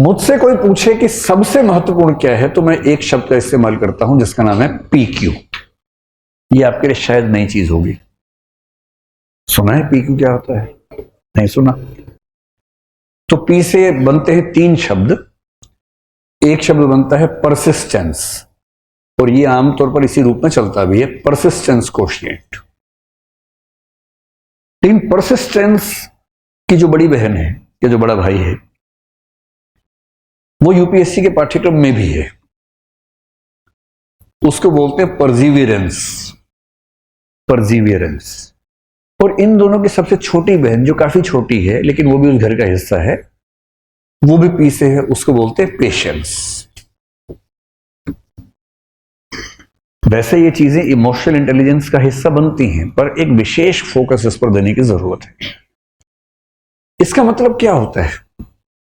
मुझसे कोई पूछे कि सबसे महत्वपूर्ण क्या है, तो मैं एक शब्द का इस्तेमाल करता हूं जिसका नाम है PQ। ये आपके लिए शायद नई चीज होगी। सुना है PQ क्या होता है? नहीं सुना? तो P से बनते हैं 3 शब्द। एक शब्द बनता है परसिस्टेंस, और ये आमतौर पर इसी रूप में चलता भी है, परसिस्टेंस कोशिएंट। लेकिन परसिस्टेंस की जो बड़ी बहन है या जो बड़ा भाई है, वो यूपीएससी के पाठ्यक्रम में भी है। उसको बोलते हैं परजीवियरेंस। परजीवियरेंस। और इन दोनों की सबसे छोटी बहन, जो काफी छोटी है लेकिन वो भी उस घर का हिस्सा है, वो भी P से है, उसको बोलते हैं पेशेंस। वैसे ये चीजें इमोशनल इंटेलिजेंस का हिस्सा बनती हैं, पर एक विशेष फोकस इस पर देने की जरूरत है। इसका मतलब क्या होता है?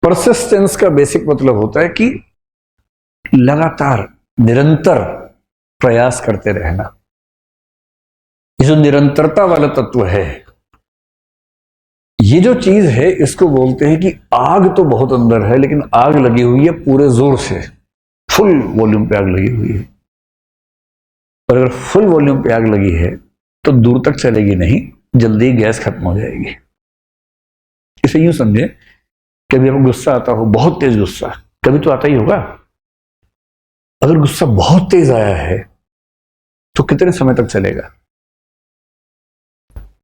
परसिस्टेंस का बेसिक मतलब होता है कि लगातार, निरंतर प्रयास करते रहना। ये जो निरंतरता वाला तत्व है, ये जो चीज है, इसको बोलते हैं कि आग तो बहुत अंदर है, लेकिन आग लगी हुई है पूरे जोर से, फुल वॉल्यूम पे आग लगी हुई है। और अगर फुल वॉल्यूम पे आग लगी है तो दूर तक चलेगी नहीं, जल्दी गैस खत्म हो जाएगी। इसे यूं समझे, कभी आपको गुस्सा आता हो, बहुत तेज गुस्सा, कभी तो आता ही होगा। अगर गुस्सा बहुत तेज आया है तो कितने समय तक चलेगा?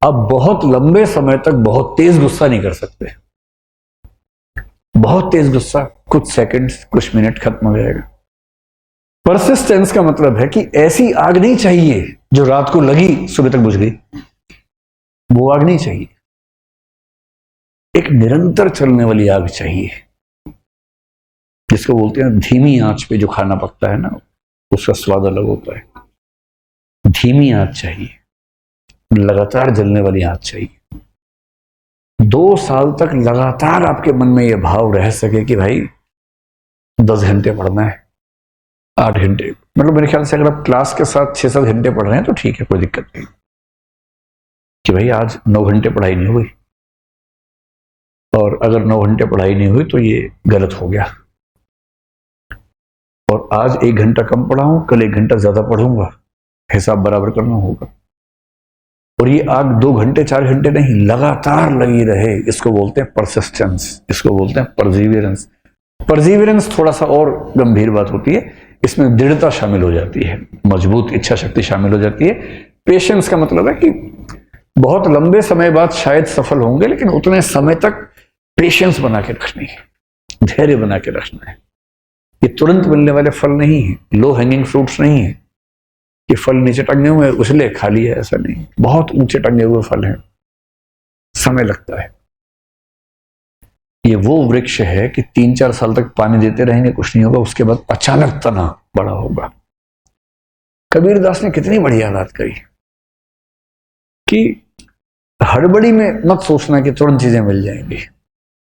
आप बहुत लंबे समय तक बहुत तेज गुस्सा नहीं कर सकते। बहुत तेज गुस्सा कुछ सेकंड्स, कुछ मिनट, खत्म हो जाएगा। परसिस्टेंस का मतलब है कि ऐसी आग नहीं चाहिए जो रात को लगी सुबह तक बुझ गई। वो आग नहीं चाहिए, एक निरंतर चलने वाली आग चाहिए, जिसको बोलते हैं धीमी आंच पे जो खाना पकता है ना, उसका स्वाद अलग होता है। धीमी आंच चाहिए, लगातार जलने वाली आंच चाहिए। 2 साल तक लगातार आपके मन में यह भाव रह सके कि भाई 10 घंटे पढ़ना है, 8 घंटे, मतलब मेरे ख्याल से अगर आप क्लास के साथ 6-7 घंटे पढ़ रहे हैं तो ठीक है, कोई दिक्कत नहीं। कि भाई आज 9 घंटे पढ़ाई नहीं हुई, और अगर 9 घंटे पढ़ाई नहीं हुई तो ये गलत हो गया, और आज 1 घंटा कम पढ़ा हूं, कल 1 घंटा ज्यादा पढ़ूंगा, हिसाब बराबर करना होगा। और ये आग 2 घंटे 4 घंटे नहीं, लगातार लगी रहे, इसको बोलते हैं परसिस्टेंस, इसको बोलते हैं परजीवियरेंस। परजीवियरेंस थोड़ा सा और गंभीर बात होती है, इसमें दृढ़ता शामिल हो जाती है, मजबूत इच्छा शक्ति शामिल हो जाती है। पेशेंस का मतलब है कि बहुत लंबे समय बाद शायद सफल होंगे, लेकिन उतने समय तक पेशेंस बना के रखनी है, धैर्य बना के रखना है। ये तुरंत मिलने वाले फल नहीं है, लो हैंगिंग फ्रूट्स नहीं है कि फल नीचे टंगे हुए उसलिए खा लिया, ऐसा नहीं। बहुत ऊंचे टंगे हुए फल हैं, समय लगता है। ये वो वृक्ष है कि 3-4 साल तक पानी देते रहेंगे, कुछ नहीं होगा, उसके बाद अचानक तना बड़ा होगा। कबीरदास ने कितनी बढ़िया बात कही कि हड़बड़ी में मत सोचना कि तुरंत चीजें मिल जाएंगी।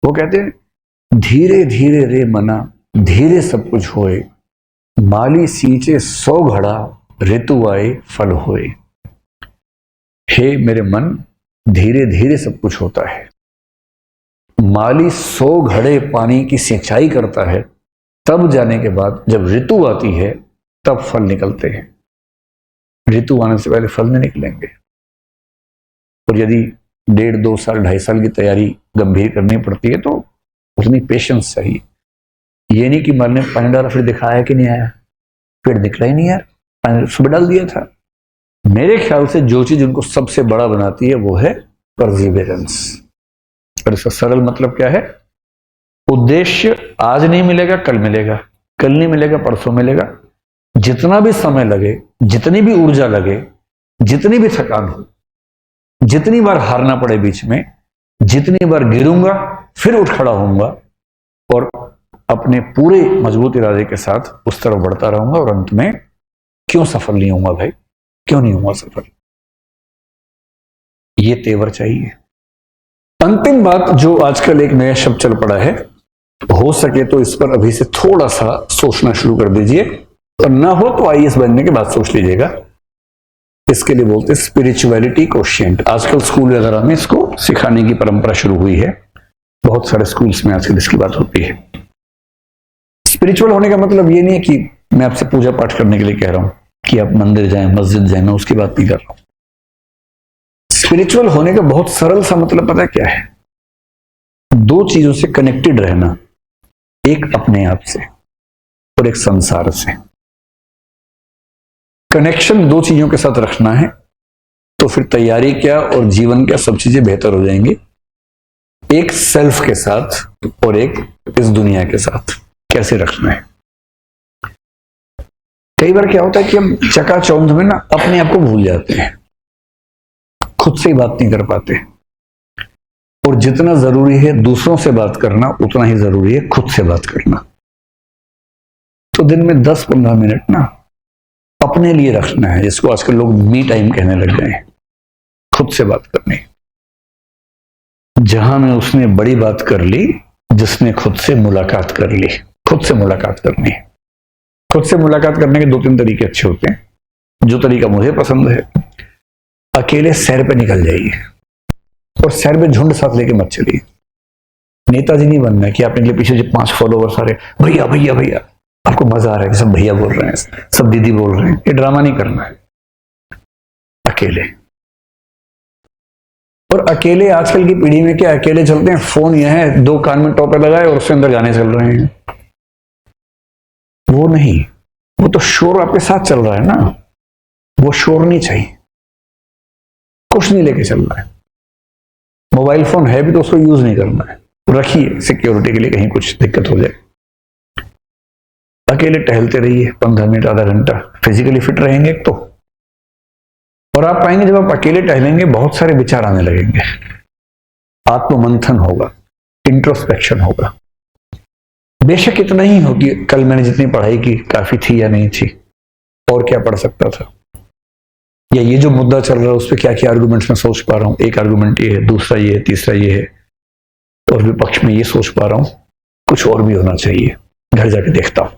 वो कहते हैं, धीरे धीरे रे मना, धीरे सब कुछ होए, माली सींचे 100 घड़ा, ऋतु आए फल होए। हे मेरे मन, धीरे धीरे सब कुछ होता है। माली 100 घड़े पानी की सिंचाई करता है, तब जाने के बाद जब ऋतु आती है तब फल निकलते हैं। ऋतु आने से पहले फल नहीं निकलेंगे। और यदि 1.5-2 साल 2.5 साल की तैयारी गंभीर करनी पड़ती है तो उतनी पेशेंस चाहिए। ये नहीं कि मान ने पानी डाला फिर दिखाया कि नहीं आया, पेड़ निकला ही नहीं यार, पानी सुबह डाल दिया था। मेरे ख्याल से जो चीज उनको सबसे बड़ा बनाती है वो है परसिवियरेंस। और इसका सरल मतलब क्या है? उद्देश्य आज नहीं मिलेगा, कल मिलेगा, कल नहीं मिलेगा, परसों मिलेगा। जितना भी समय लगे, जितनी भी ऊर्जा लगे, जितनी भी थकान हो, जितनी बार हारना पड़े बीच में, जितनी बार गिरूंगा फिर उठ खड़ा होऊंगा, और अपने पूरे मजबूत इरादे के साथ उस तरफ बढ़ता रहूंगा, और अंत में क्यों सफल नहीं होऊंगा भाई, क्यों नहीं होऊंगा सफल? ये तेवर चाहिए। अंतिम बात, जो आजकल एक नया शब्द चल पड़ा है, हो सके तो इस पर अभी से थोड़ा सा सोचना शुरू कर दीजिए, और ना हो तो IAS बनने के बाद सोच लीजिएगा। इसके लिए बोलते हैं स्पिरिचुअलिटी कोशिएंट। आजकल स्कूल वगैरह में इसको सिखाने की परंपरा शुरू हुई है, बहुत सारे स्कूल्स में आजकल इसकी बात होती है। स्पिरिचुअल होने का मतलब ये नहीं है कि मैं आपसे पूजा पाठ करने के लिए कह रहा हूं कि आप मंदिर जाएं, मस्जिद जाएं, मैं उसकी बात नहीं कर रहा हूं। स्पिरिचुअल होने का बहुत सरल सा मतलब पता है क्या है? दो चीजों से कनेक्टेड रहना, एक अपने आप से और एक संसार से। कनेक्शन दो चीजों के साथ रखना है तो फिर तैयारी क्या और जीवन क्या सब चीजें बेहतर हो जाएंगी। एक सेल्फ के साथ और एक इस दुनिया के साथ कैसे रखना है। कई बार क्या होता है कि हम चकाचौंध में ना अपने आप को भूल जाते हैं, खुद से ही बात नहीं कर पाते। और जितना जरूरी है दूसरों से बात करना, उतना ही जरूरी है खुद से बात करना। तो दिन में 10-15 मिनट ना अपने लिए रखना है, जिसको आजकल लोग मी टाइम कहने लग गए हैं। खुद से बात करनी, जहां में उसने बड़ी बात कर ली, जिसने खुद से मुलाकात कर ली। खुद से मुलाकात करनी है। खुद से मुलाकात करने के 2-3 तरीके अच्छे होते हैं। जो तरीका मुझे पसंद है, अकेले सैर पे निकल जाइए और सैर पे झुंड साथ लेके मत चलिए। नेताजी नहीं बनना है कि आपने लिए पीछे जो 5 फॉलोवर्स आ रहे, भैया भैया भैया, आपको मजा आ रहा है कि सब भैया बोल रहे हैं, सब दीदी बोल रहे हैं। ये ड्रामा नहीं करना है। अकेले, और अकेले आजकल की पीढ़ी में क्या अकेले चलते हैं, फोन यह है, 2 कान में टोपे लगाए और उसके अंदर गाने चल रहे हैं। वो नहीं, वो तो शोर आपके साथ चल रहा है ना, वो शोर नहीं चाहिए। कुछ नहीं लेके चल रहा है। मोबाइल फोन है भी तो उसको यूज नहीं करना है, रखिए सिक्योरिटी के लिए, कहीं कुछ दिक्कत हो जाए। अकेले टहलते रहिए 15 मिनट, आधा घंटा, फिजिकली फिट रहेंगे एक तो, और आप पाएंगे जब आप अकेले टहलेंगे बहुत सारे विचार आने लगेंगे, आत्ममंथन होगा, इंट्रोस्पेक्शन होगा। बेशक इतना ही हो कि कल मैंने जितनी पढ़ाई की काफी थी या नहीं थी, और क्या पढ़ सकता था, या ये जो मुद्दा चल रहा है उस पर क्या क्या आर्गुमेंट्स मैं सोच पा रहा हूं। एक आर्गुमेंट ये है, दूसरा ये है, तीसरा ये है, और विपक्ष में ये सोच पा रहा हूं, कुछ और भी होना चाहिए। घर जाके देखता हूं।